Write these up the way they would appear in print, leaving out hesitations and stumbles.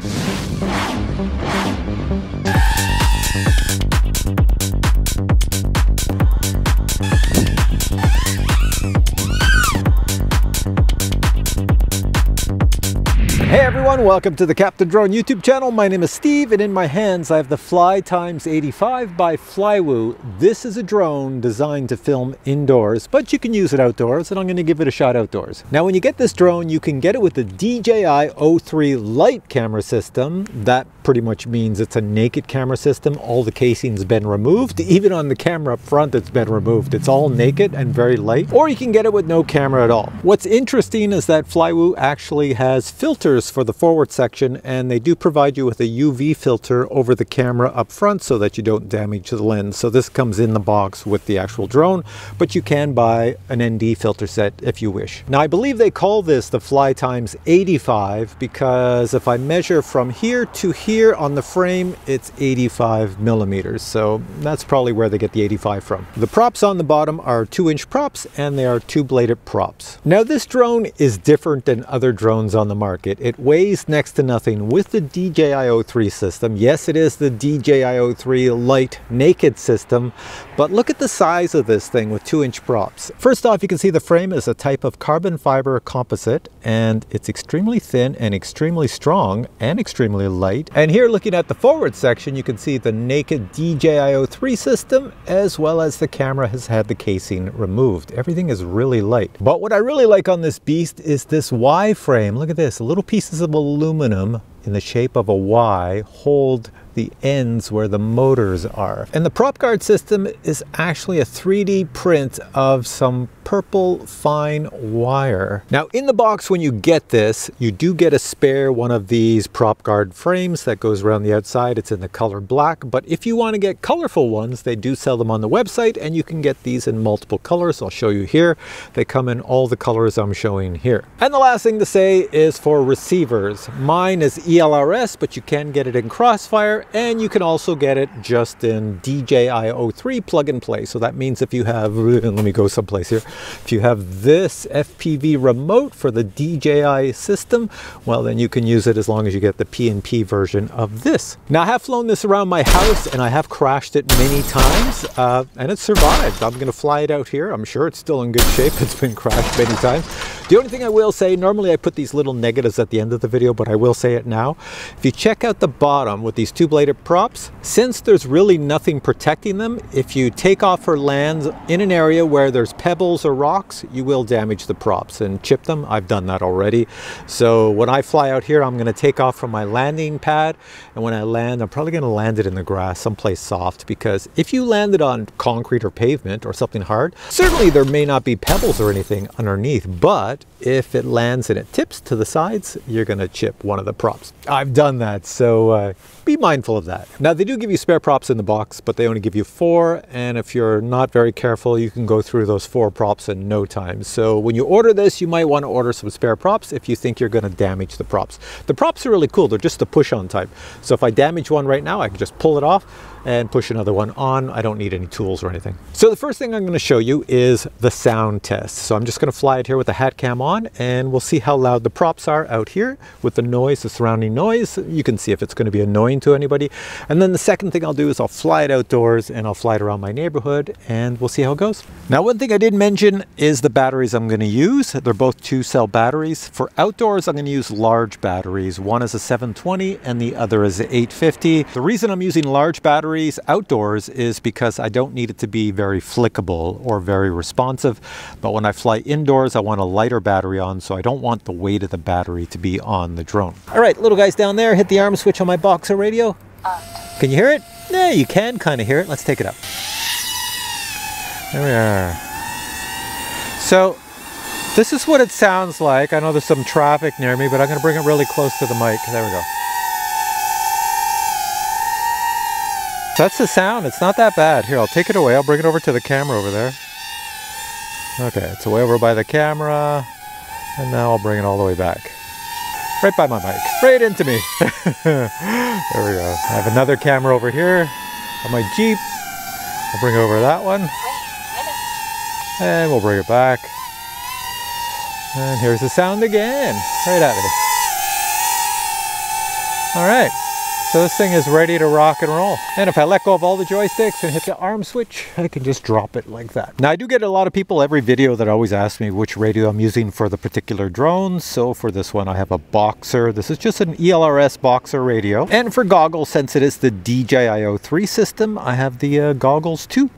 Hey everyone, welcome to the Captain Drone YouTube channel. My name is Steve, and in my hands I have the Flytimes 85 by Flywoo. This is a drone designed to film indoors, but you can use it outdoors, and I'm going to give it a shot outdoors. Now when you get this drone, you can get it with the DJI O3 light camera system. That pretty much means it's a naked camera system. All the casing's been removed. Even on the camera up front, it's been removed. It's all naked and very light. Or you can get it with no camera at all. What's interesting is that Flywoo actually has filters for the forward section, and they do provide you with a UV filter over the camera up front so that you don't damage the lens. So this comes in the box with the actual drone, but you can buy an ND filter set if you wish. Now I believe they call this the Flytimes 85 because if I measure from here to here on the frame, it's 85 millimeters. So that's probably where they get the 85 from. The props on the bottom are 2-inch props, and they are 2-bladed props. Now this drone is different than other drones on the market. It weighs next to nothing with the DJI O3 system. Yes, it is the DJI O3 light naked system, but look at the size of this thing with 2-inch props. First off, you can see the frame is a type of carbon fiber composite, and it's extremely thin and extremely strong and extremely light. And here, looking at the forward section, you can see the naked DJI O3 system, as well as the camera has had the casing removed. Everything is really light. But what I really like on this beast is this Y frame. Look at this, little pieces of aluminum in the shape of a Y hold the ends where the motors are. And the prop guard system is actually a 3D print of some purple fine wire. Now in the box, when you get this, you do get a spare one of these prop guard frames that goes around the outside. It's in the color black, but if you want to get colorful ones, they do sell them on the website, and you can get these in multiple colors. I'll show you here. They come in all the colors I'm showing here. And the last thing to say is for receivers. Mine is ELRS, but you can get it in Crossfire, and you can also get it just in DJI O3 plug and play. So that means if you have, let me go someplace here, if you have this FPV remote for the DJI system, well then you can use it as long as you get the PNP version of this. Now I have flown this around my house, and I have crashed it many times, and it survived. I'm gonna fly it out here. I'm sure it's still in good shape. It's been crashed many times. The only thing I will say, normally I put these little negatives at the end of the video, but I will say it now. If you check out the bottom with these 2-bladed props, since there's really nothing protecting them, if you take off or land in an area where there's pebbles or rocks, you will damage the props and chip them. I've done that already. So when I fly out here, I'm going to take off from my landing pad, and when I land, I'm probably going to land it in the grass, someplace soft, because if you land it on concrete or pavement or something hard, certainly there may not be pebbles or anything underneath, but if it lands and it tips to the sides, you're going to chip one of the props. I've done that, so be mindful of that. Now they do give you spare props in the box, but they only give you 4, and if you're not very careful, you can go through those 4 props in no time. So when you order this, you might want to order some spare props if you think you're going to damage the props. The props are really cool. They're just a push-on type. So if I damage one right now, I can just pull it off and push another one on. I don't need any tools or anything. So the first thing I'm going to show you is the sound test. So I'm just going to fly it here with the hat cam on, and we'll see how loud the props are out here with the noise, the surrounding noise. You can see if it's going to be annoying to anybody. And then the second thing I'll do is I'll fly it outdoors, and I'll fly it around my neighborhood, and we'll see how it goes. Now one thing I did mention is the batteries I'm going to use. They're both 2-cell batteries. For outdoors, I'm going to use large batteries. One is a 720 and the other is an 850. The reason I'm using large batteries outdoors is because I don't need it to be very flickable or very responsive, but when I fly indoors, I want a lighter battery on, so I don't want the weight of the battery to be on the drone. All right, little guys down there, hit the arm switch on my Boxer radio. Can you hear it? Yeah, you can kind of hear it. Let's take it up. There we are. So this is what it sounds like. I know there's some traffic near me, but I'm going to bring it really close to the mic. There we go. That's the sound. It's not that bad. Here, I'll take it away. I'll bring it over to the camera over there. Okay, it's way over by the camera. And now I'll bring it all the way back. Right by my mic. Right into me. There we go. I have another camera over here on my Jeep. I'll bring it over that one. And we'll bring it back. And here's the sound again. Right at me. All right, so this thing is ready to rock and roll. And if I let go of all the joysticks and hit the arm switch, I can just drop it like that. Now I do get a lot of people every video that always ask me which radio I'm using for the particular drone. So for this one, I have a Boxer. This is just an ELRS Boxer radio. And for goggles, since it is the DJI 3 system, I have the goggles too.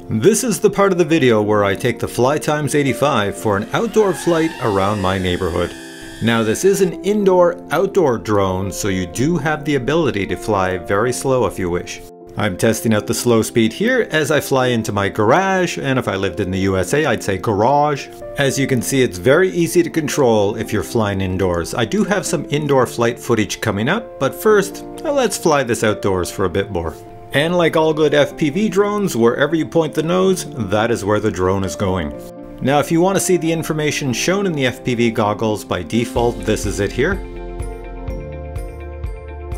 This is the part of the video where I take the Flytimes 85 for an outdoor flight around my neighborhood. Now this is an indoor-outdoor drone, so you do have the ability to fly very slow if you wish. I'm testing out the slow speed here as I fly into my garage, and if I lived in the USA I'd say garage. As you can see, it's very easy to control if you're flying indoors. I do have some indoor flight footage coming up, but first, let's fly this outdoors for a bit more. And like all good FPV drones, wherever you point the nose, that is where the drone is going. Now if you want to see the information shown in the FPV goggles, by default this is it here.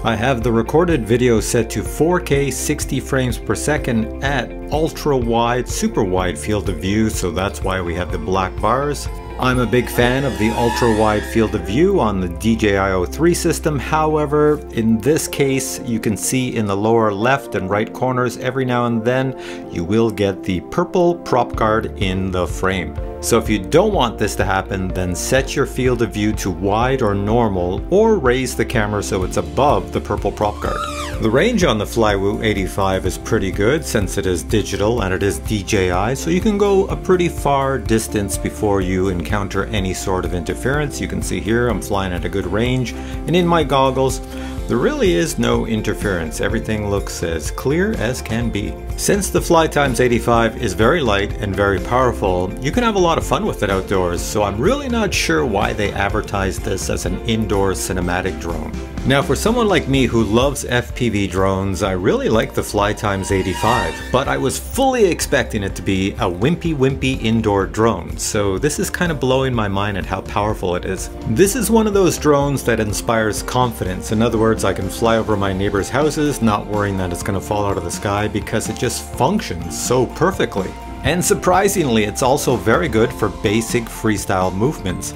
I have the recorded video set to 4K 60 frames per second at ultra wide, super wide field of view, so that's why we have the black bars. I'm a big fan of the ultra wide field of view on the DJI 3 system. However, in this case, you can see in the lower left and right corners every now and then you will get the purple prop guard in the frame. So if you don't want this to happen, then set your field of view to wide or normal, or raise the camera so it's above the purple prop guard. The range on the Flywoo 85 is pretty good since it is digital and it is DJI, so you can go a pretty far distance before you encounter any sort of interference. You can see here I'm flying at a good range, and in my goggles there really is no interference. Everything looks as clear as can be. Since the Flytimes 85 is very light and very powerful, you can have a lot of fun with it outdoors, so I'm really not sure why they advertise this as an indoor cinematic drone. Now for someone like me who loves FPV drones, I really like the Flytimes 85, but I was fully expecting it to be a wimpy indoor drone, so this is kind of blowing my mind at how powerful it is. This is one of those drones that inspires confidence. In other words, I can fly over my neighbors' houses not worrying that it's going to fall out of the sky because it just functions so perfectly. And surprisingly, it's also very good for basic freestyle movements.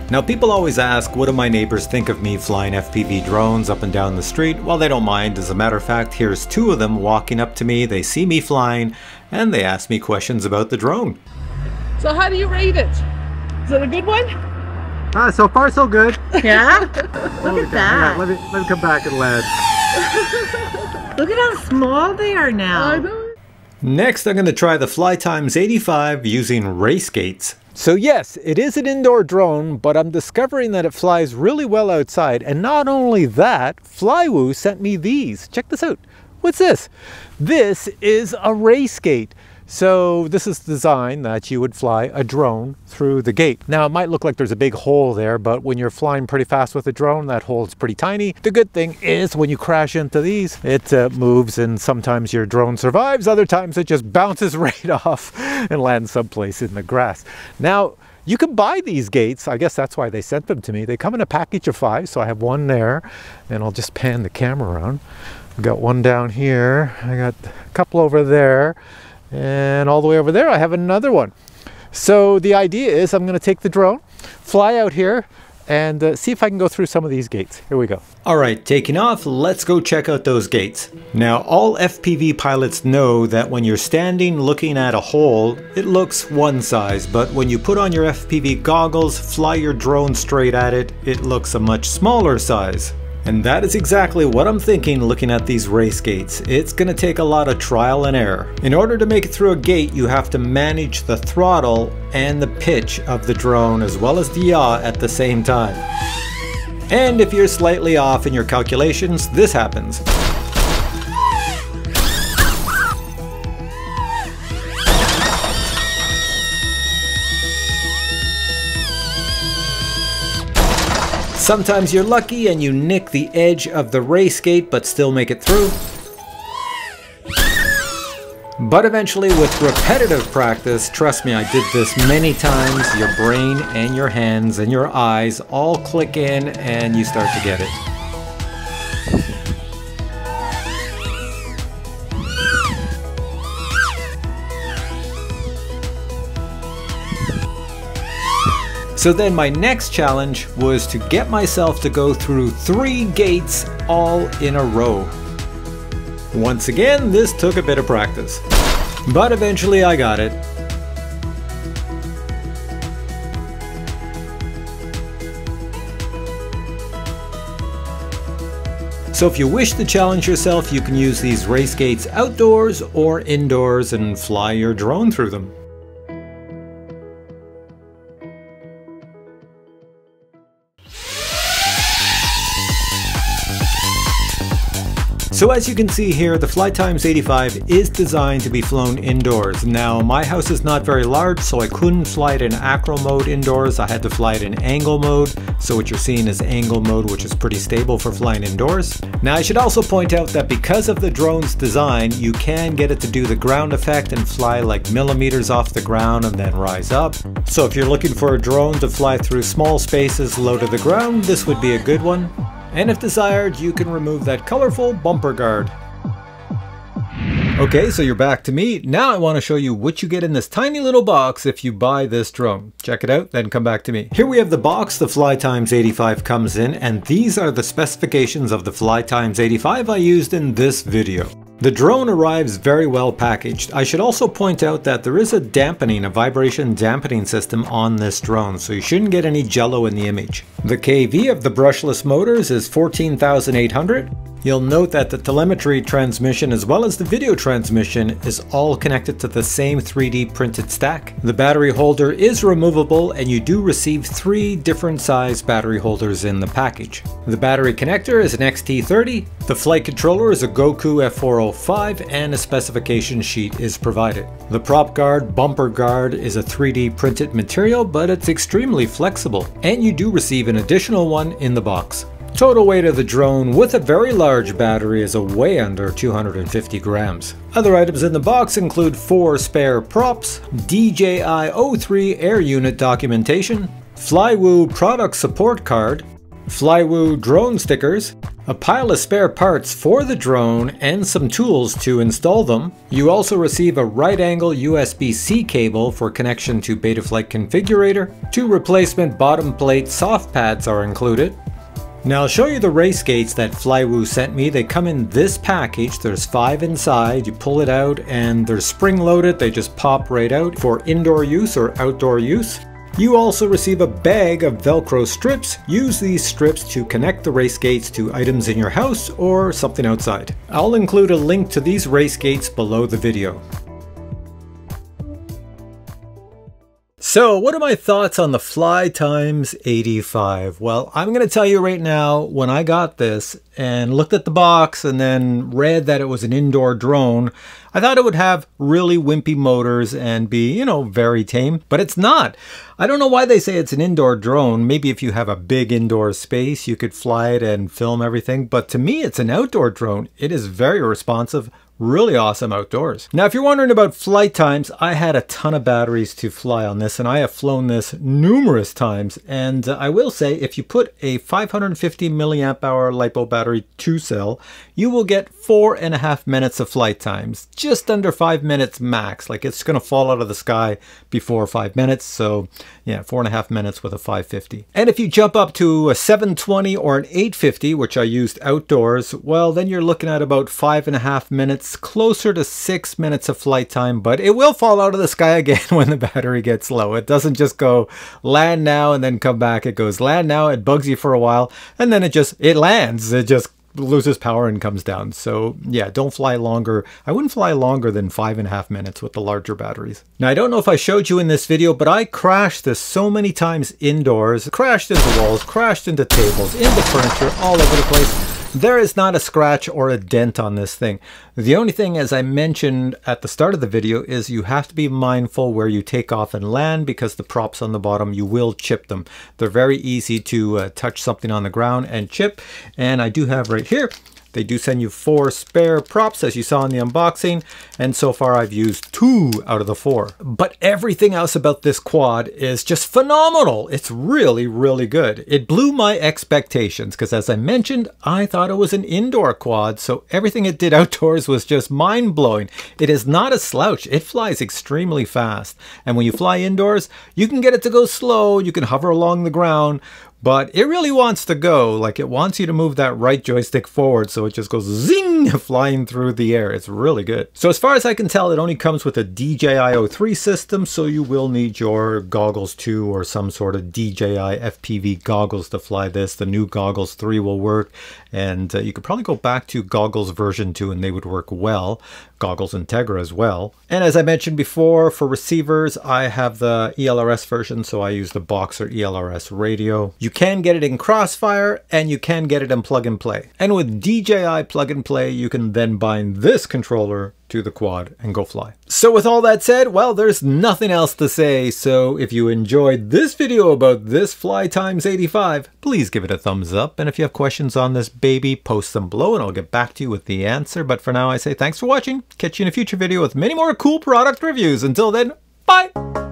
Now people always ask, what do my neighbors think of me flying FPV drones up and down the street? Well, they don't mind. As a matter of fact, here's two of them walking up to me. They see me flying and they ask me questions about the drone. So how do you rate it? Is it a good one? So far so good. Yeah? Look at that. Let me come back and land. Look at how small they are now. I know. Next, I'm going to try the Flytimes 85 using race gates. So yes, it is an indoor drone, but I'm discovering that it flies really well outside. And not only that, Flywoo sent me these. Check this out. What's this? This is a race gate. So this is designed that you would fly a drone through the gate. Now it might look like there's a big hole there, but when you're flying pretty fast with a drone, that hole is pretty tiny. The good thing is when you crash into these, it moves, and sometimes your drone survives, other times it just bounces right off and lands someplace in the grass. Now, you can buy these gates. I guess that's why they sent them to me. They come in a package of 5, so I have one there, and I'll just pan the camera around. I've got one down here, I got a couple over there, and all the way over there I have another one. So the idea is I'm going to take the drone, fly out here, and see if I can go through some of these gates. Here we go. Alright, taking off, let's go check out those gates. Now all FPV pilots know that when you're standing looking at a hole, it looks one size, but when you put on your FPV goggles, fly your drone straight at it, it looks a much smaller size. And that is exactly what I'm thinking looking at these race gates. It's going to take a lot of trial and error. In order to make it through a gate, you have to manage the throttle and the pitch of the drone as well as the yaw at the same time. And if you're slightly off in your calculations, this happens. Sometimes you're lucky and you nick the edge of the race gate but still make it through. But eventually, with repetitive practice, trust me, I did this many times, your brain and your hands and your eyes all click in and you start to get it. So then my next challenge was to get myself to go through 3 gates all in a row. Once again, this took a bit of practice, but eventually I got it. So if you wish to challenge yourself, you can use these race gates outdoors or indoors and fly your drone through them. So as you can see here, the Flytimes 85 is designed to be flown indoors. Now my house is not very large, so I couldn't fly it in acro mode indoors. I had to fly it in angle mode. So what you're seeing is angle mode, which is pretty stable for flying indoors. Now I should also point out that because of the drone's design, you can get it to do the ground effect and fly like millimeters off the ground and then rise up. So if you're looking for a drone to fly through small spaces low to the ground, this would be a good one. And if desired, you can remove that colorful bumper guard. Okay, so you're back to me. Now I want to show you what you get in this tiny little box if you buy this drone. Check it out, then come back to me. Here we have the box the Flytimes 85 comes in, and these are the specifications of the Flytimes 85 I used in this video. The drone arrives very well packaged. I should also point out that there is a vibration dampening system on this drone, so you shouldn't get any jello in the image. The KV of the brushless motors is 14,800. You'll note that the telemetry transmission as well as the video transmission is all connected to the same 3D printed stack. The battery holder is removable and you do receive 3 different size battery holders in the package. The battery connector is an XT30, the flight controller is a Goku F405 and a specification sheet is provided. The prop guard, bumper guard is a 3D printed material, but it's extremely flexible and you do receive an additional one in the box. Total weight of the drone with a very large battery is a way under 250 grams. Other items in the box include 4 spare props, DJI-03 air unit documentation, Flywoo product support card, Flywoo drone stickers, a pile of spare parts for the drone and some tools to install them. You also receive a right angle USB-C cable for connection to Betaflight configurator. 2 replacement bottom plate soft pads are included. Now I'll show you the race gates that Flywoo sent me. They come in this package. There's 5 inside. You pull it out and they're spring loaded. They just pop right out for indoor use or outdoor use. You also receive a bag of Velcro strips. Use these strips to connect the race gates to items in your house or something outside. I'll include a link to these race gates below the video. So what are my thoughts on the Flytimes 85? Well, I'm going to tell you right now, when I got this and looked at the box and then read that it was an indoor drone, I thought it would have really wimpy motors and be, very tame, but it's not. I don't know why they say it's an indoor drone. Maybe if you have a big indoor space, you could fly it and film everything. But to me, it's an outdoor drone. It is very responsive. Really awesome outdoors. Now, if you're wondering about flight times, I had a ton of batteries to fly on this, and I have flown this numerous times. And I will say, if you put a 550 milliamp hour LiPo battery 2-cell, you will get 4.5 minutes of flight times, just under 5 minutes max. Like it's going to fall out of the sky before 5 minutes. So yeah, 4.5 minutes with a 550. And if you jump up to a 720 or an 850, which I used outdoors, well, then you're looking at about 5.5 minutes, closer to 6 minutes of flight time, but it will fall out of the sky again when the battery gets low. It doesn't just go land now and then come back. It goes land now, it bugs you for a while, and then it lands. It just loses power and comes down. So yeah, don't fly longer. I wouldn't fly longer than 5.5 minutes with the larger batteries. Now, I don't know if I showed you in this video, but I crashed this so many times indoors, crashed into walls, crashed into tables, into furniture, all over the place. There is not a scratch or a dent on this thing. The only thing, as I mentioned at the start of the video, is you have to be mindful where you take off and land, because the props on the bottom, you will chip them. They're very easy to touch something on the ground and chip. And I do have right here They do send you 4 spare props, as you saw in the unboxing, and so far I've used 2 out of the 4. But everything else about this quad is just phenomenal. It's really, really good. It blew my expectations because, as I mentioned, I thought it was an indoor quad, so everything it did outdoors was just mind-blowing. It is not a slouch. It flies extremely fast, and when you fly indoors, you can get it to go slow, you can hover along the ground, but it really wants to go. Like, it wants you to move that right joystick forward, so it just goes zing, flying through the air. It's really good. So as far as I can tell, it only comes with a DJI-03 system, so you will need your goggles 2 or some sort of DJI FPV goggles to fly this. The new goggles 3 will work, and you could probably go back to goggles version 2 and they would work well. Goggles Integra as well. And as I mentioned before, for receivers, I have the ELRS version, so I use the Boxer ELRS radio. You can get it in Crossfire, and you can get it in plug and play. And with DJI plug and play, you can then bind this controller to the quad and go fly. So with all that said, well, there's nothing else to say. So if you enjoyed this video about this Flytimes 85, please give it a thumbs up. And if you have questions on this baby, post them below and I'll get back to you with the answer. But for now, I say thanks for watching. Catch you in a future video with many more cool product reviews. Until then, bye!